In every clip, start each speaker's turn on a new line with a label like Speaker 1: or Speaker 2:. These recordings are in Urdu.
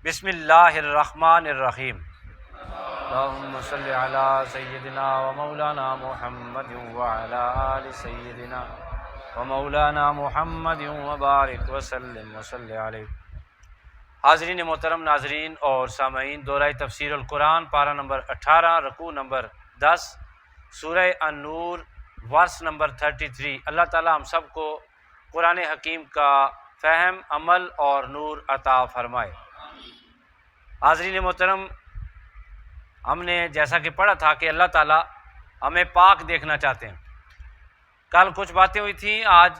Speaker 1: بسم اللہ الرحمن الرحیم۔ اللہم صلی علی سیدنا و مولانا محمد وعلی آل سیدنا و مولانا محمد وبارک وسلم وصلی علیہ۔ حاضرین محترم، ناظرین اور سامعین، دورہ تفسیر القرآن پارہ نمبر 18، رکوع نمبر 10، سورہ النور ورس نمبر 33۔ اللہ تعالی ہم سب کو قرآن حکیم کا فہم، عمل اور نور عطا فرمائے۔ حاضرین محترم، ہم نے جیسا کہ پڑھا تھا کہ اللہ تعالی ہمیں پاک دیکھنا چاہتے ہیں۔ کل کچھ باتیں ہوئی تھیں، آج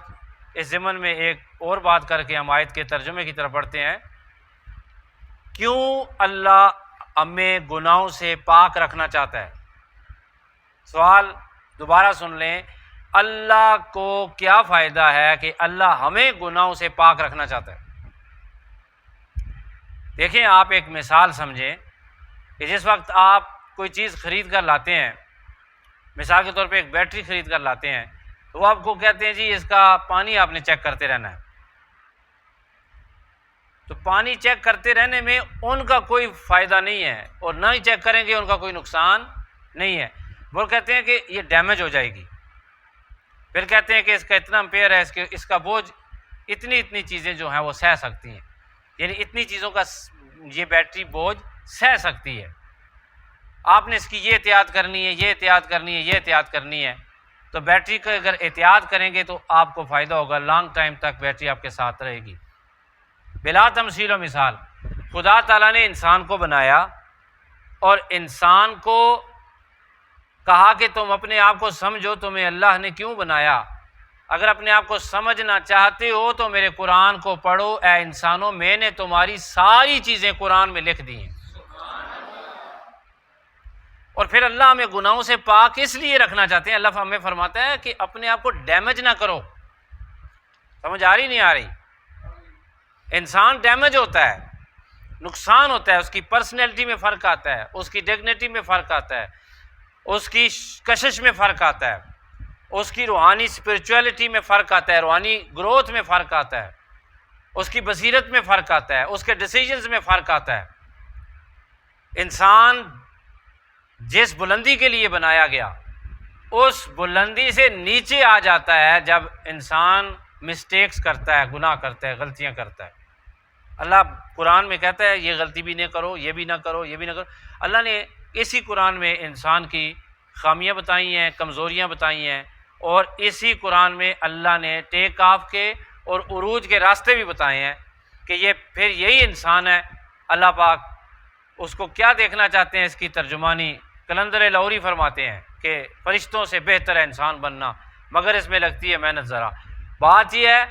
Speaker 1: اس ضمن میں ایک اور بات کر کے ہم آیت کے ترجمے کی طرف بڑھتے ہیں۔ کیوں اللہ ہمیں گناہوں سے پاک رکھنا چاہتا ہے؟ سوال دوبارہ سن لیں، اللہ کو کیا فائدہ ہے کہ اللہ ہمیں گناہوں سے پاک رکھنا چاہتا ہے؟ دیکھیں، آپ ایک مثال سمجھیں کہ جس وقت آپ کوئی چیز خرید کر لاتے ہیں، مثال کے طور پہ ایک بیٹری خرید کر لاتے ہیں، تو وہ آپ کو کہتے ہیں جی اس کا پانی آپ نے چیک کرتے رہنا ہے۔ تو پانی چیک کرتے رہنے میں ان کا کوئی فائدہ نہیں ہے، اور نہ ہی چیک کریں گے ان کا کوئی نقصان نہیں ہے۔ وہ کہتے ہیں کہ یہ ڈیمیج ہو جائے گی، پھر کہتے ہیں کہ اس کا اتنا امپیئر ہے، اس کا بوجھ اتنی چیزیں جو ہیں وہ سہ سکتی ہیں، یعنی اتنی چیزوں کا یہ بیٹری بوجھ سہ سکتی ہے، آپ نے اس کی یہ احتیاط کرنی ہے، یہ احتیاط کرنی ہے، یہ احتیاط کرنی ہے۔ تو بیٹری کا اگر احتیاط کریں گے تو آپ کو فائدہ ہوگا، لانگ ٹائم تک بیٹری آپ کے ساتھ رہے گی۔ بلا تمثیل و مثال، خدا تعالیٰ نے انسان کو بنایا اور انسان کو کہا کہ تم اپنے آپ کو سمجھو، تمہیں اللہ نے کیوں بنایا؟ اگر اپنے آپ کو سمجھنا چاہتے ہو تو میرے قرآن کو پڑھو۔ اے انسانوں، میں نے تمہاری ساری چیزیں قرآن میں لکھ دی ہیں۔ اور پھر اللہ ہمیں گناہوں سے پاک اس لیے رکھنا چاہتے ہیں، اللہ ہمیں فرماتا ہے کہ اپنے آپ کو ڈیمیج نہ کرو۔ سمجھ آ رہی نہیں آ رہی؟ انسان ڈیمیج ہوتا ہے، نقصان ہوتا ہے، اس کی پرسنالٹی میں فرق آتا ہے، اس کی ڈگنیٹی میں فرق آتا ہے، اس کی کشش میں فرق آتا ہے، اس کی روحانی اسپرچویلٹی میں فرق آتا ہے، روحانی گروتھ میں فرق آتا ہے، اس کی بصیرت میں فرق آتا ہے، اس کے ڈیسیجنز میں فرق آتا ہے۔ انسان جس بلندی کے لیے بنایا گیا اس بلندی سے نیچے آ جاتا ہے جب انسان مسٹیکس کرتا ہے، گناہ کرتا ہے، غلطیاں کرتا ہے۔ اللہ قرآن میں کہتا ہے یہ غلطی بھی نہ کرو، یہ بھی نہ کرو، یہ بھی نہ کرو۔ اللہ نے اسی قرآن میں انسان کی خامیاں بتائی ہیں، کمزوریاں بتائی ہیں، اور اسی قرآن میں اللہ نے ٹیک آف کے اور عروج کے راستے بھی بتائے ہیں کہ یہ پھر یہی انسان ہے۔ اللہ پاک اس کو کیا دیکھنا چاہتے ہیں، اس کی ترجمانی کلندر لاہوری فرماتے ہیں کہ فرشتوں سے بہتر ہے انسان بننا، مگر اس میں لگتی ہے محنت ذرا۔ بات یہ ہے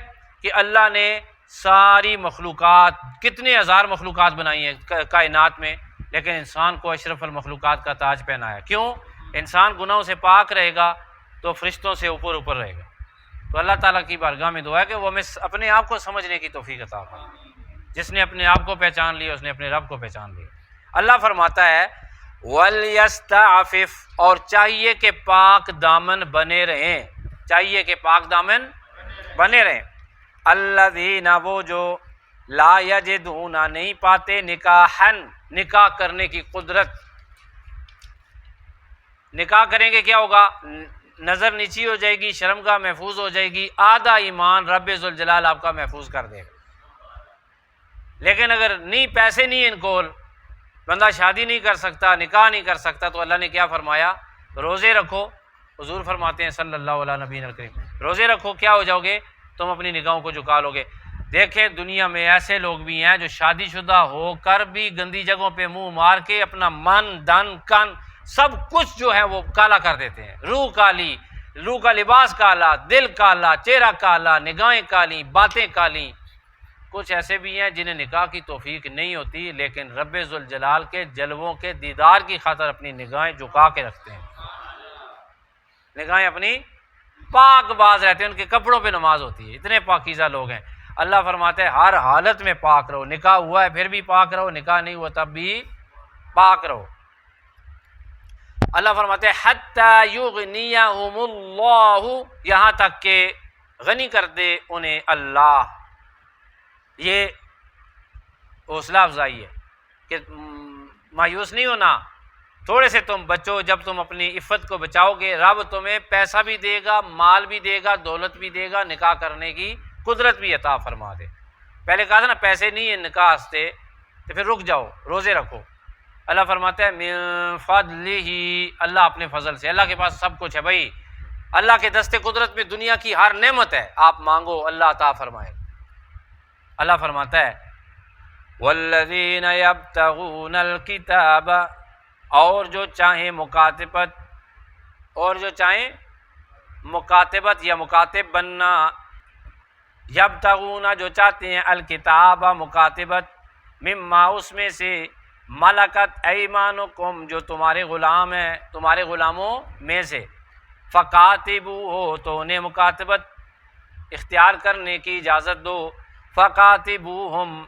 Speaker 1: کہ اللہ نے ساری مخلوقات، کتنے ہزار مخلوقات بنائی ہیں کائنات میں، لیکن انسان کو اشرف المخلوقات کا تاج پہنایا۔ کیوں؟ انسان گناہوں سے پاک رہے گا تو فرشتوں سے اوپر رہے گا۔ تو اللہ تعالیٰ کی بارگاہ میں دعا ہے کہ وہ ہمیں اپنے آپ کو سمجھنے کی توفیق عطا فرمائے۔ جس نے اپنے آپ کو پہچان لیا اس نے اپنے رب کو پہچان لیا۔ اللہ فرماتا ہے وَلْيَسْتَعْفِفْ، اور چاہیے کہ پاک دامن بنے رہیں، چاہیے کہ پاک دامن بنے رہیں۔ الذین، وہ جو لا یجدون، نہیں پاتے نکاحن، نکاح کرنے کی قدرت۔ نکاح کریں گے کیا ہوگا؟ نظر نیچی ہو جائے گی، شرمگاہ محفوظ ہو جائے گی، آدھا ایمان رب ذوالجلال آپ کا محفوظ کر دے گا۔ لیکن اگر نہیں، پیسے نہیں ان کو، بندہ شادی نہیں کر سکتا، نکاح نہیں کر سکتا، تو اللہ نے کیا فرمایا؟ روزے رکھو۔ حضور فرماتے ہیں صلی اللہ علیہ نبی الکریم، روزے رکھو، کیا ہو جاؤ گے؟ تم اپنی نگاہوں کو جھکا لو گے۔ دیکھیں دنیا میں ایسے لوگ بھی ہیں جو شادی شدہ ہو کر بھی گندی جگہوں پہ منہ مار کے اپنا من، دن، کن، سب کچھ جو ہے وہ کالا کر دیتے ہیں۔ روح کالی، روح کا لباس کالا، دل کالا، چہرہ کالا، نگاہیں کالی، باتیں کالی۔ کچھ ایسے بھی ہیں جنہیں نکاح کی توفیق نہیں ہوتی، لیکن رب ذوالجلال کے جلووں کے دیدار کی خاطر اپنی نگاہیں جھکا کے رکھتے ہیں، نگاہیں اپنی پاک باز رہتے ہیں، ان کے کپڑوں پہ نماز ہوتی ہے۔ اتنے پاکیزہ لوگ ہیں۔ اللہ فرماتے ہیں ہر حالت میں پاک رہو، نکاح ہوا ہے پھر بھی پاک رہو، نکاح نہیں ہوا تب بھی پاک رہو۔ اللہ فرماتے ہیں حتی یغنیہم اللہ، یہاں تک کہ غنی کر دے انہیں اللہ۔ یہ حوصلہ افزائی ہے کہ مایوس نہیں ہونا، تھوڑے سے تم بچو، جب تم اپنی عفت کو بچاؤ گے رب تمہیں پیسہ بھی دے گا، مال بھی دے گا، دولت بھی دے گا، نکاح کرنے کی قدرت بھی عطا فرما دے۔ پہلے کہا تھا نا پیسے نہیں ہیں نکاح واسطے، تو پھر رک جاؤ، روزے رکھو۔ اللہ فرماتا ہے من فضلہ، اللہ اپنے فضل سے، اللہ کے پاس سب کچھ ہے بھائی، اللہ کے دست قدرت میں دنیا کی ہر نعمت ہے، آپ مانگو اللہ عطا فرمائے۔ اللہ فرماتا ہے والذین یبتغون الکتاب، اور جو چاہیں مکاتبت یا مکاتب بننا، یبتغون جو چاہتے ہیں، الکتاب مکاتبت، مما اس میں سے، ملکت ایمانکم جو تمہارے غلام ہیں، تمہارے غلاموں میں سے، فکاتبو ہو تو انہیں مکاتبت اختیار کرنے کی اجازت دو، فکاتبوہم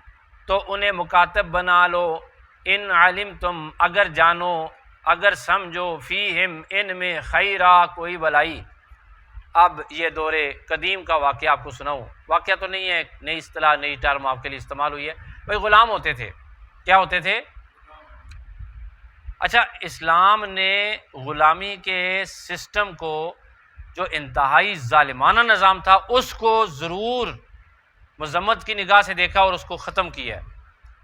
Speaker 1: تو انہیں مکاتب بنا لو، ان علمتم اگر جانو، اگر سمجھو، فیہم ان میں، خیرا کوئی بلائی۔ اب یہ دور قدیم کا واقعہ آپ کو سناؤں، واقعہ تو نہیں ہے، نئی اصطلاح نئی ٹرم آپ کے لیے استعمال ہوئی ہے، بھائی غلام ہوتے تھے، کیا ہوتے تھے؟ اچھا، اسلام نے غلامی کے سسٹم کو، جو انتہائی ظالمانہ نظام تھا، اس کو ضرور مذمت کی نگاہ سے دیکھا اور اس کو ختم کیا ہے،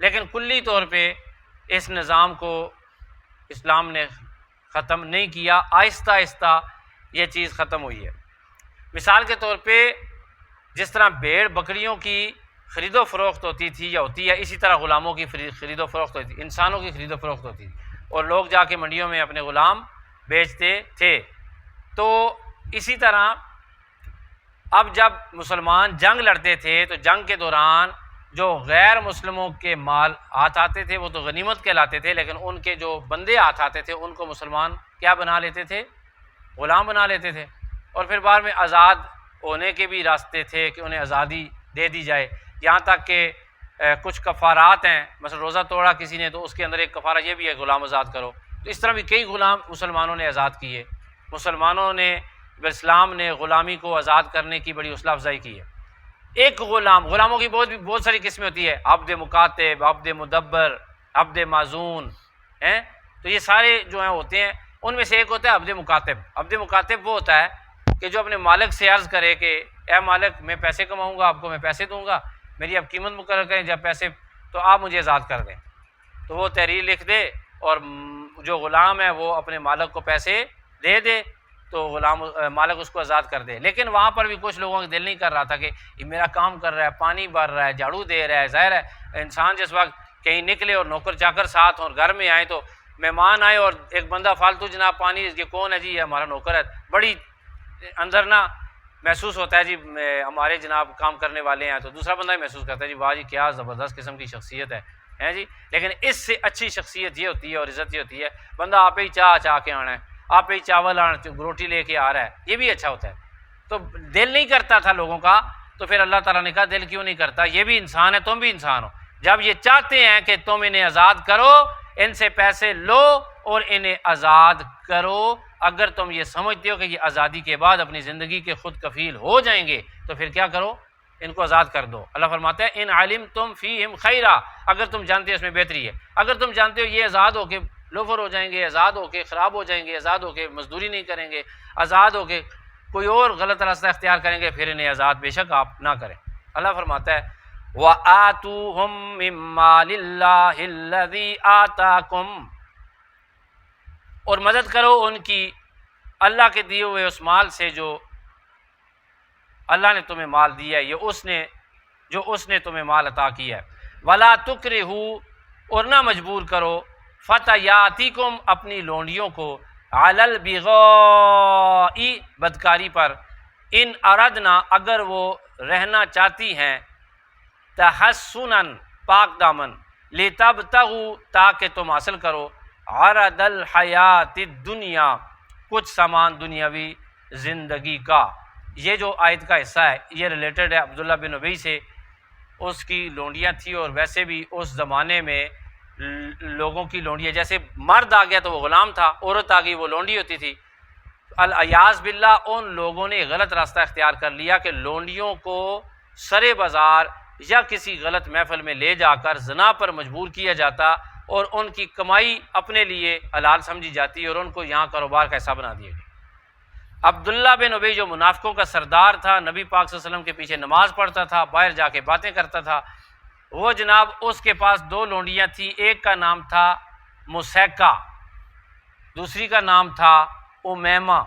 Speaker 1: لیکن کلی طور پہ اس نظام کو اسلام نے ختم نہیں کیا، آہستہ آہستہ یہ چیز ختم ہوئی ہے۔ مثال کے طور پہ جس طرح بھیڑ بکریوں کی خرید و فروخت ہوتی تھی یا ہوتی ہے، اسی طرح غلاموں کی خرید و فروخت ہوتی تھی، انسانوں کی خرید و فروخت ہوتی تھی، اور لوگ جا کے منڈیوں میں اپنے غلام بیچتے تھے۔ تو اسی طرح اب جب مسلمان جنگ لڑتے تھے تو جنگ کے دوران جو غیر مسلموں کے مال ہاتھ آتے تھے وہ تو غنیمت کہلاتے تھے، لیکن ان کے جو بندے ہاتھ آتے تھے ان کو مسلمان کیا بنا لیتے تھے؟ غلام بنا لیتے تھے، اور پھر بعد میں آزاد ہونے کے بھی راستے تھے کہ انہیں آزادی دے دی جائے، یہاں تک کہ کچھ کفارات ہیں، مثلا روزہ توڑا کسی نے تو اس کے اندر ایک کفارہ یہ بھی ہے غلام آزاد کرو، تو اس طرح بھی کئی غلام مسلمانوں نے آزاد کیے، مسلمانوں نے، اسلام نے غلامی کو آزاد کرنے کی بڑی حوصلہ افزائی کی ہے۔ ایک غلاموں کی بہت ساری قسمیں ہوتی ہے، عبد مکاتب، عبد مدبر، عبد معزون ہیں، تو یہ سارے جو ہیں ہوتے ہیں، ان میں سے ایک ہوتا ہے عبد مکاتب۔ عبد مکاتب وہ ہوتا ہے کہ جو اپنے مالک سے عرض کرے کہ اے مالک میں پیسے کماؤں گا، آپ کو میں پیسے دوں گا، میری آپ قیمت مقرر کریں، جب پیسے تو آپ مجھے آزاد کر دیں، تو وہ تحریر لکھ دے اور جو غلام ہے وہ اپنے مالک کو پیسے دے دے تو مالک اس کو آزاد کر دے۔ لیکن وہاں پر بھی کچھ لوگوں کا دل نہیں کر رہا تھا کہ یہ میرا کام کر رہا ہے، پانی بھر رہا ہے، جھاڑو دے رہا ہے، ظاہر ہے انسان جس وقت کہیں نکلے اور نوکر چاکر ساتھ اور گھر میں آئے تو مہمان آئے اور ایک بندہ فالتو جناب پانی، یہ کون ہے جی؟ یہ ہمارا نوکر ہے، بڑی اندر نہ محسوس ہوتا ہے جی ہمارے جناب کام کرنے والے ہیں، تو دوسرا بندہ بھی محسوس کرتا ہے جی واہ جی کیا زبردست قسم کی شخصیت ہے جی۔ لیکن اس سے اچھی شخصیت یہ ہوتی ہے اور عزت یہ ہوتی ہے بندہ آپ ہی چاہ کے آنا ہے، آپ ہی چاول روٹی لے کے آ رہا ہے، یہ بھی اچھا ہوتا ہے۔ تو دل نہیں کرتا تھا لوگوں کا، تو پھر اللہ تعالیٰ نے کہا دل کیوں نہیں کرتا، یہ بھی انسان ہے، تم بھی انسان ہو، جب یہ چاہتے ہیں کہ تم انہیں آزاد کرو، ان سے پیسے لو اور انہیں آزاد کرو، اگر تم یہ سمجھتے ہو کہ یہ آزادی کے بعد اپنی زندگی کے خود کفیل ہو جائیں گے تو پھر کیا کرو، ان کو آزاد کر دو۔ اللہ فرماتا ہے ان علمتم فیہم خیرا، اگر تم جانتے ہو اس میں بہتری ہے، اگر تم جانتے ہو یہ آزاد ہو کے لوفر ہو جائیں گے، آزاد ہو کے خراب ہو جائیں گے، آزاد ہو کے مزدوری نہیں کریں گے، آزاد ہو کے کوئی اور غلط راستہ اختیار کریں گے، پھر انہیں آزاد بے شک آپ نہ کریں۔ اللہ فرماتا ہے وَآتُوهُم مِّن مَّالِ اللَّهِ الَّذِي آتَاكُمْ، اور مدد کرو ان کی اللہ کے دیے ہوئے اس مال سے جو اللہ نے تمہیں مال دیا ہے، یہ اس نے تمہیں مال عطا کیا ہے۔ وَلَا تُكْرِهُ، اور نہ مجبور کرو، فَتَيَاتِكُمْ اپنی لونڈیوں کو، عَلَى الْبِغَاءِ بدکاری پر، ان اردنا اگر وہ رہنا چاہتی ہیں، تحسناً پاک دامن، لِتَبْتَغُوا تاکہ تم حاصل کرو، عَرَضَ الْحَيَاةِ الدُّنْيَا کچھ سامان دنیاوی زندگی کا۔ یہ جو آیت کا حصہ ہے یہ ریلیٹڈ ہے عبداللہ بن ابی سے، اس کی لونڈیاں تھیں، اور ویسے بھی اس زمانے میں لوگوں کی لونڈیاں، جیسے مرد آ گیا تو وہ غلام تھا، عورت آ گئی وہ لونڈی ہوتی تھی۔ الیاذ باللہ ان لوگوں نے غلط راستہ اختیار کر لیا کہ لونڈیوں کو سرے بازار یا کسی غلط محفل میں لے جا کر زنا پر مجبور کیا جاتا، اور ان کی کمائی اپنے لیے حلال سمجھی جاتی ہے اور ان کو یہاں کاروبار کا حصہ بنا دیا گیا۔ عبداللہ بن ابی جو منافقوں کا سردار تھا، نبی پاک صلی اللہ علیہ وسلم کے پیچھے نماز پڑھتا تھا، باہر جا کے باتیں کرتا تھا، وہ جناب اس کے پاس دو لونڈیاں تھیں، ایک کا نام تھا مسیکہ، دوسری کا نام تھا امیمہ۔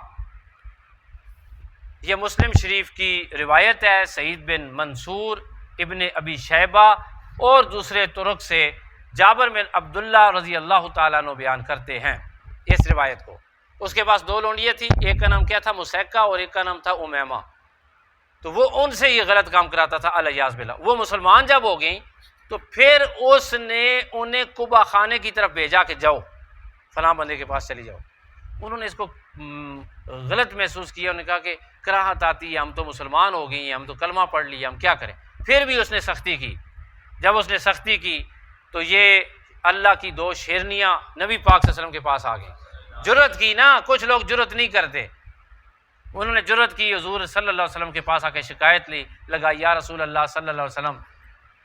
Speaker 1: یہ مسلم شریف کی روایت ہے، سعید بن منصور، ابن ابی شیبہ اور دوسرے طرق سے جابر بن عبداللہ رضی اللہ تعالیٰ عنہ بیان کرتے ہیں اس روایت کو۔ اس کے پاس دو لونڈیاں تھیں، ایک کا نام کیا تھا مسیکہ اور ایک کا نام تھا امیمہ، تو وہ ان سے یہ غلط کام کراتا تھا الیاذ باللہ۔ وہ مسلمان جب ہو گئیں تو پھر اس نے انہیں قبا خانے کی طرف بھیجا کہ جاؤ فلاں بندے کے پاس چلی جاؤ۔ انہوں نے اس کو غلط محسوس کیا، انہوں نے کہا کہ کراہت آتی ہے، ہم تو مسلمان ہو گئی ہیں، ہم تو کلمہ پڑھ لیا، ہم کیا کریں؟ پھر بھی اس نے سختی کی۔ جب اس نے سختی کی تو یہ اللہ کی دو شیرنیاں نبی پاک صلی اللہ علیہ وسلم کے پاس آ گئیں۔ جرأت کی نا، کچھ لوگ جرأت نہیں کرتے، انہوں نے جرأت کی، حضور صلی اللہ علیہ وسلم کے پاس آ کے شکایت لی، لگائی، یا رسول اللہ صلی اللہ علیہ وسلم،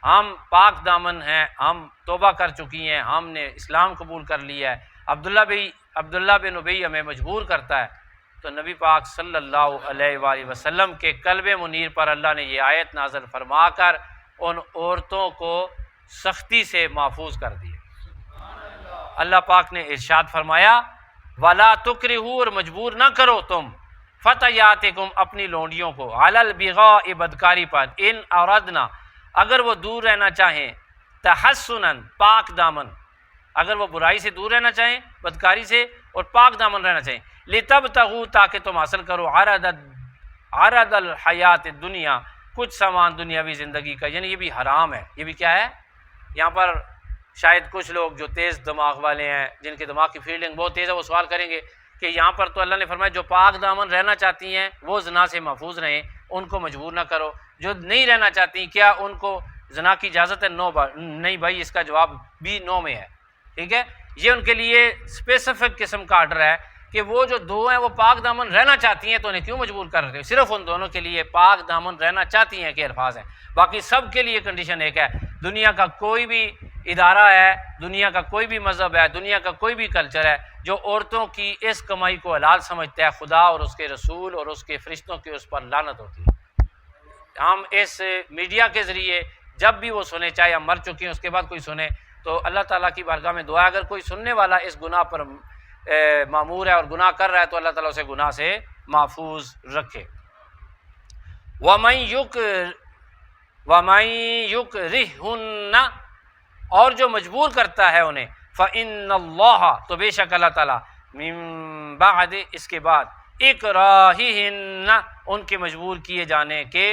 Speaker 1: ہم پاک دامن ہیں، ہم توبہ کر چکی ہیں، ہم نے اسلام قبول کر لیا ہے، عبداللہ بن ابی ہمیں مجبور کرتا ہے۔ تو نبی پاک صلی اللہ علیہ وآلہ وسلم کے قلب منیر پر اللہ نے یہ آیت نازل فرما کر ان عورتوں کو سختی سے محفوظ کر دیا۔ اللہ پاک نے ارشاد فرمایا وَلَا تُكْرِهُوا، اور مجبور نہ کرو تم فتياتكم اپنی لونڈیوں کو علی البغاء بدکاری پر، ان اردنا اگر وہ دور رہنا چاہیں، تحسنا پاک دامن، اگر وہ برائی سے دور رہنا چاہیں، بدکاری سے، اور پاک دامن رہنا چاہیں، لتبتغوا تاکہ تم حاصل کرو عرض الحیات الدنیا، کچھ سامان دنیاوی زندگی کا، یعنی یہ بھی حرام ہے۔ یہ بھی کیا ہے؟ یہاں پر شاید کچھ لوگ جو تیز دماغ والے ہیں، جن کے دماغ کی فیلڈنگ بہت تیز ہے، وہ سوال کریں گے کہ یہاں پر تو اللہ نے فرمایا جو پاک دامن رہنا چاہتی ہیں وہ زنا سے محفوظ رہیں، ان کو مجبور نہ کرو، جو نہیں رہنا چاہتی کیا ان کو زنا کی اجازت ہے؟ نہیں بھائی، اس کا جواب بھی نو میں ہے، ٹھیک ہے؟ یہ ان کے لیے اسپیسیفک قسم کا آرڈر ہے کہ وہ جو دو ہیں وہ پاک دامن رہنا چاہتی ہیں، تو انہیں کیوں مجبور کر رہے ہو؟ صرف ان دونوں کے لیے پاک دامن رہنا چاہتی ہیں کہ الفاظ ہیں، باقی سب کے لیے کنڈیشن ایک ہے۔ دنیا کا کوئی بھی ادارہ ہے، دنیا کا کوئی بھی مذہب ہے، دنیا کا کوئی بھی کلچر ہے جو عورتوں کی اس کمائی کو حلال سمجھتا ہے، خدا اور اس کے رسول اور اس کے فرشتوں کی اس پر لعنت ہوتی ہے۔ ہم اس میڈیا کے ذریعے جب بھی وہ سنے، چاہے ہم مر چکے ہیں اس کے بعد کوئی سنے، تو اللہ تعالیٰ کی بارگاہ میں دعا ہے اگر کوئی سننے والا اس گناہ پر مامور ہے اور گناہ کر رہا ہے تو اللہ تعالیٰ اسے گناہ سے محفوظ رکھے۔ وَمَن يُكْرِهُنَّ، اور جو مجبور کرتا ہے انہیں، فَإِنَّ اللَّهَ، تو بے شک اللہ تعالیٰ، مِن بعد، اس کے بعد، اِكْرَاهِهِنَّ، ان کے مجبور کیے جانے کے،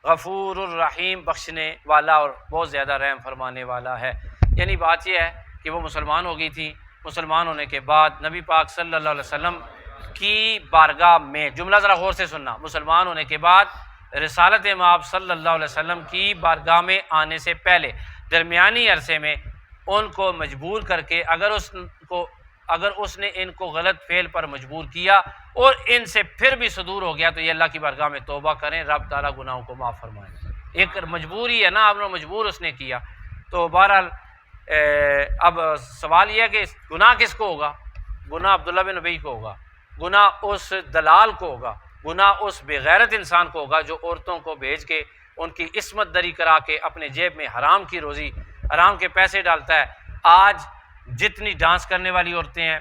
Speaker 1: غفور الرحیم، بخشنے والا اور بہت زیادہ رحم فرمانے والا ہے۔ یعنی بات یہ ہے کہ وہ مسلمان ہو گئی تھی، مسلمان ہونے کے بعد نبی پاک صلی اللہ علیہ وسلم کی بارگاہ میں، جملہ ذرا غور سے سننا، مسلمان ہونے کے بعد رسالت مآب صلی اللہ علیہ وسلم کی بارگاہ میں آنے سے پہلے درمیانی عرصے میں ان کو مجبور کر کے، اگر اس نے ان کو غلط فعل پر مجبور کیا اور ان سے پھر بھی صدور ہو گیا تو یہ اللہ کی بارگاہ میں توبہ کریں، رب تعالیٰ گناہوں کو معاف فرمائیں۔ ایک مجبوری ہے نا، آپ نے مجبور اس نے کیا، تو بہرحال اب سوال یہ ہے کہ گناہ کس کو ہوگا؟ گناہ عبداللہ بن ابی کو ہوگا، گناہ اس دلال کو ہوگا، گناہ اس بغیرت انسان کو ہوگا جو عورتوں کو بھیج کے ان کی عصمت دری کرا کے اپنے جیب میں حرام کی روزی، حرام کے پیسے ڈالتا ہے۔ آج جتنی ڈانس کرنے والی عورتیں ہیں،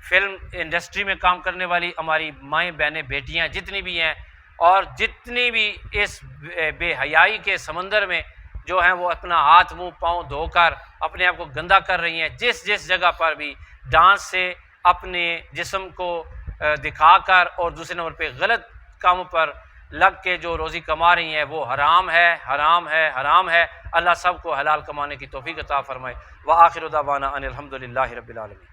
Speaker 1: فلم انڈسٹری میں کام کرنے والی ہماری مائیں بہنیں بیٹیاں جتنی بھی ہیں، اور جتنی بھی اس بے حیائی کے سمندر میں جو ہیں وہ اپنا ہاتھ منہ پاؤں دھو کر اپنے آپ کو گندا کر رہی ہیں، جس جگہ پر بھی ڈانس سے اپنے جسم کو دکھا کر اور دوسرے نمبر پہ غلط کاموں پر لگ کے جو روزی کما رہی ہیں وہ حرام ہے، حرام ہے، حرام ہے۔ اللہ سب کو حلال کمانے کی توفیق عطا فرمائے۔ وآخر دعوانا ان الحمد للہ رب العالمین۔